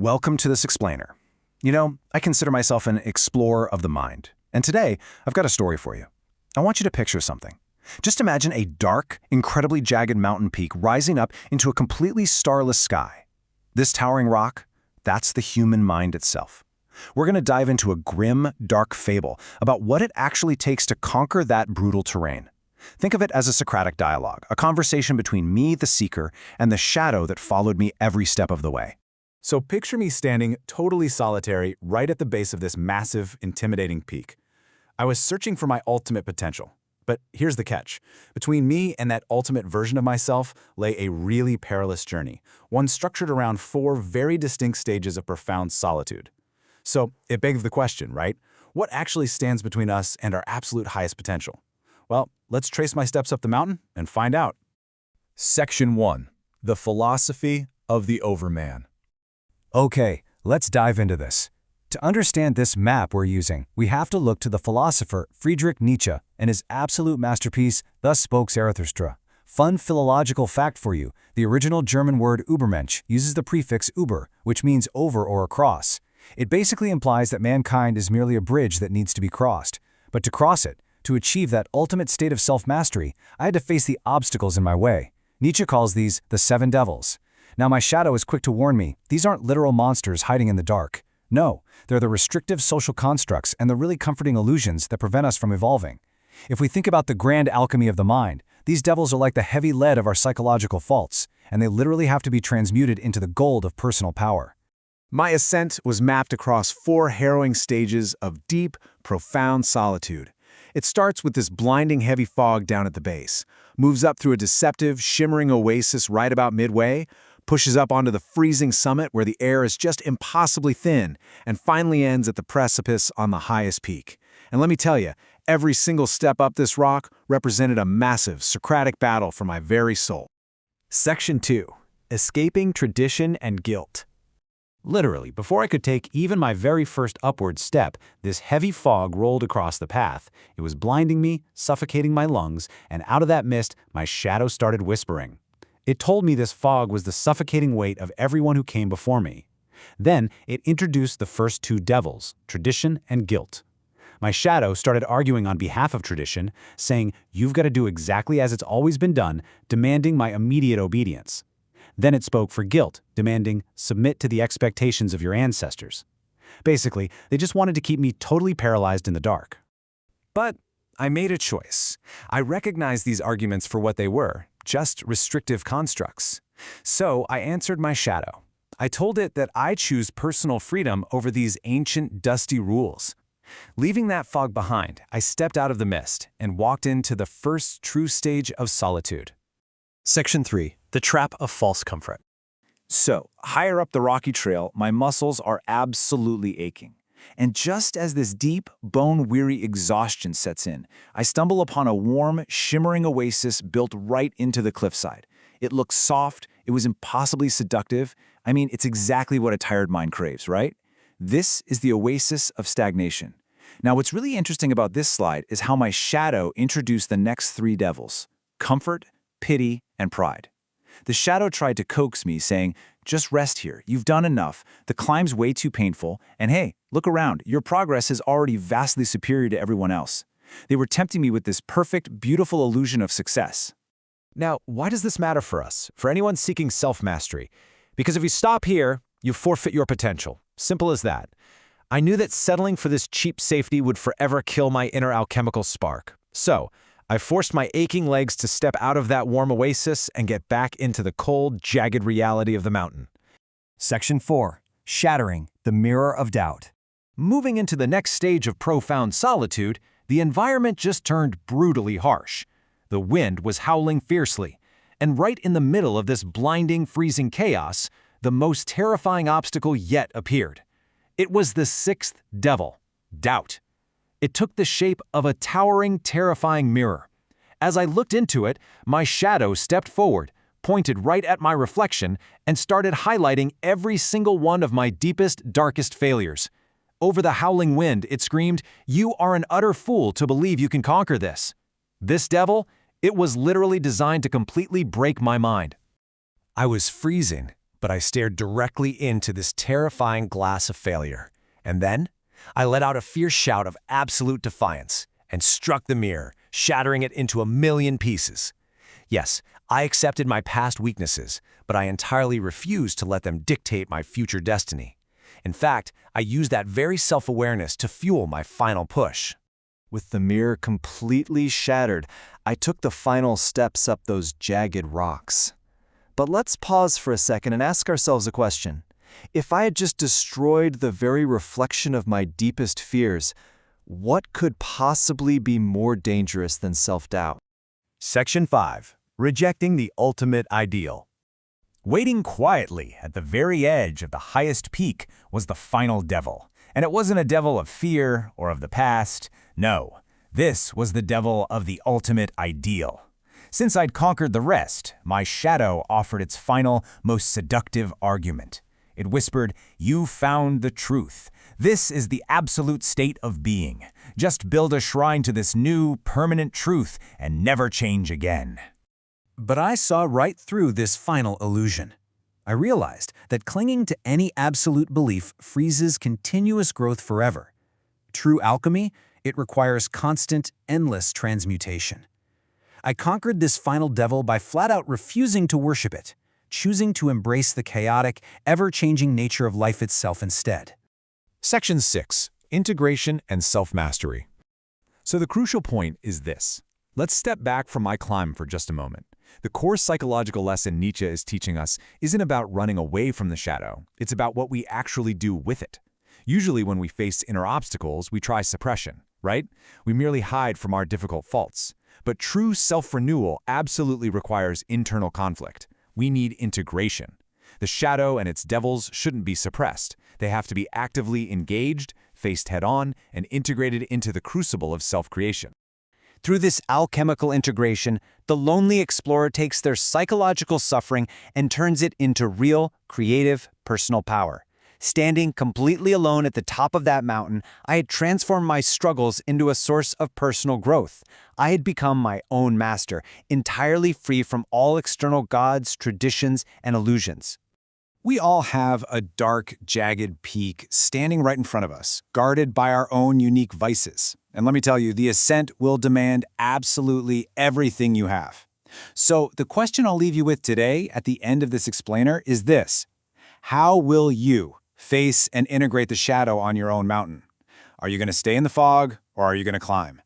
Welcome to this explainer. You know, I consider myself an explorer of the mind. And today, I've got a story for you. I want you to picture something. Just imagine a dark, incredibly jagged mountain peak rising up into a completely starless sky. This towering rock, that's the human mind itself. We're going to dive into a grim, dark fable about what it actually takes to conquer that brutal terrain. Think of it as a Socratic dialogue, a conversation between me, the seeker, and the shadow that followed me every step of the way. So picture me standing totally solitary right at the base of this massive, intimidating peak. I was searching for my ultimate potential. But here's the catch. Between me and that ultimate version of myself lay a really perilous journey, one structured around 4 very distinct stages of profound solitude. So it begs the question, right? What actually stands between us and our absolute highest potential? Well, let's trace my steps up the mountain and find out. Section 1. The Philosophy of the Overman. Okay, let's dive into this. To understand this map we're using, we have to look to the philosopher Friedrich Nietzsche and his absolute masterpiece, Thus Spoke Zarathustra. Fun philological fact for you, the original German word Übermensch uses the prefix über, which means over or across. It basically implies that mankind is merely a bridge that needs to be crossed. But to cross it, to achieve that ultimate state of self-mastery, I had to face the obstacles in my way. Nietzsche calls these the 7 devils. Now my shadow is quick to warn me, these aren't literal monsters hiding in the dark. No, they're the restrictive social constructs and the really comforting illusions that prevent us from evolving. If we think about the grand alchemy of the mind, these devils are like the heavy lead of our psychological faults, and they literally have to be transmuted into the gold of personal power. My ascent was mapped across 4 harrowing stages of deep, profound solitude. It starts with this blinding heavy fog down at the base, moves up through a deceptive, shimmering oasis right about midway, pushes up onto the freezing summit where the air is just impossibly thin, and finally ends at the precipice on the highest peak. And let me tell you, every single step up this rock represented a massive Socratic battle for my very soul. Section 2. Escaping Tradition and Guilt. Literally, before I could take even my very first upward step, this heavy fog rolled across the path. It was blinding me, suffocating my lungs, and out of that mist, my shadow started whispering. It told me this fog was the suffocating weight of everyone who came before me. Then it introduced the first 2 devils, tradition and guilt. My shadow started arguing on behalf of tradition, saying, "You've got to do exactly as it's always been done," demanding my immediate obedience. Then it spoke for guilt, demanding, "Submit to the expectations of your ancestors." Basically, they just wanted to keep me totally paralyzed in the dark. But I made a choice. I recognized these arguments for what they were, just restrictive constructs. So I answered my shadow. I told it that I choose personal freedom over these ancient, dusty rules. Leaving that fog behind, I stepped out of the mist and walked into the first true stage of solitude. Section 3. The Trap of False Comfort. So, higher up the rocky trail, my muscles are absolutely aching. And just as this deep, bone-weary exhaustion sets in, I stumble upon a warm, shimmering oasis built right into the cliffside. It looks soft, it was impossibly seductive. I mean, it's exactly what a tired mind craves, right? This is the oasis of stagnation. Now, what's really interesting about this slide is how my shadow introduced the next 3 devils: comfort, pity, and pride. The shadow tried to coax me, saying, "Just rest here, you've done enough, the climb's way too painful, and hey, look around, your progress is already vastly superior to everyone else." They were tempting me with this perfect, beautiful illusion of success. Now, why does this matter for us, for anyone seeking self-mastery? Because if you stop here, you forfeit your potential. Simple as that. I knew that settling for this cheap safety would forever kill my inner alchemical spark. So, I forced my aching legs to step out of that warm oasis and get back into the cold, jagged reality of the mountain. Section 4. Shattering the Mirror of Doubt. Moving into the next stage of profound solitude, the environment just turned brutally harsh. The wind was howling fiercely, and right in the middle of this blinding, freezing chaos, the most terrifying obstacle yet appeared. It was the 6th devil, doubt. It took the shape of a towering, terrifying mirror. As I looked into it, my shadow stepped forward, pointed right at my reflection, and started highlighting every single one of my deepest, darkest failures. Over the howling wind, it screamed, "You are an utter fool to believe you can conquer this." This devil, it was literally designed to completely break my mind. I was freezing, But I stared directly into this terrifying glass of failure. And then, I let out a fierce shout of absolute defiance and struck the mirror, shattering it into a million pieces. Yes, I accepted my past weaknesses, but I entirely refused to let them dictate my future destiny. In fact, I used that very self-awareness to fuel my final push. With the mirror completely shattered, I took the final steps up those jagged rocks. But let's pause for a second and ask ourselves a question. If I had just destroyed the very reflection of my deepest fears, what could possibly be more dangerous than self-doubt? Section 5. Rejecting the ultimate ideal. Waiting quietly at the very edge of the highest peak was the final devil. And it wasn't a devil of fear or of the past. No, this was the devil of the ultimate ideal. Since I'd conquered the rest, my shadow offered its final, most seductive argument. It whispered, "You found the truth. This is the absolute state of being. Just build a shrine to this new, permanent truth and never change again." But I saw right through this final illusion. I realized that clinging to any absolute belief freezes continuous growth forever. True alchemy, it requires constant, endless transmutation. I conquered this final devil by flat-out refusing to worship it, choosing to embrace the chaotic, ever-changing nature of life itself instead. Section 6. Integration and Self-Mastery. So the crucial point is this. Let's step back from my climb for just a moment. The core psychological lesson Nietzsche is teaching us isn't about running away from the shadow. It's about what we actually do with it. Usually when we face inner obstacles, we try suppression, right? We merely hide from our difficult faults. But true self-renewal absolutely requires internal conflict. We need integration. The shadow and its devils shouldn't be suppressed. They have to be actively engaged, faced head-on, and integrated into the crucible of self-creation. Through this alchemical integration, the lonely explorer takes their psychological suffering and turns it into real, creative, personal power. Standing completely alone at the top of that mountain, I had transformed my struggles into a source of personal growth. I had become my own master, entirely free from all external gods, traditions, and illusions. We all have a dark, jagged peak standing right in front of us, guarded by our own unique vices. And let me tell you, the ascent will demand absolutely everything you have. So the question I'll leave you with today at the end of this explainer is this. How will you face and integrate the shadow on your own mountain? Are you going to stay in the fog or are you going to climb?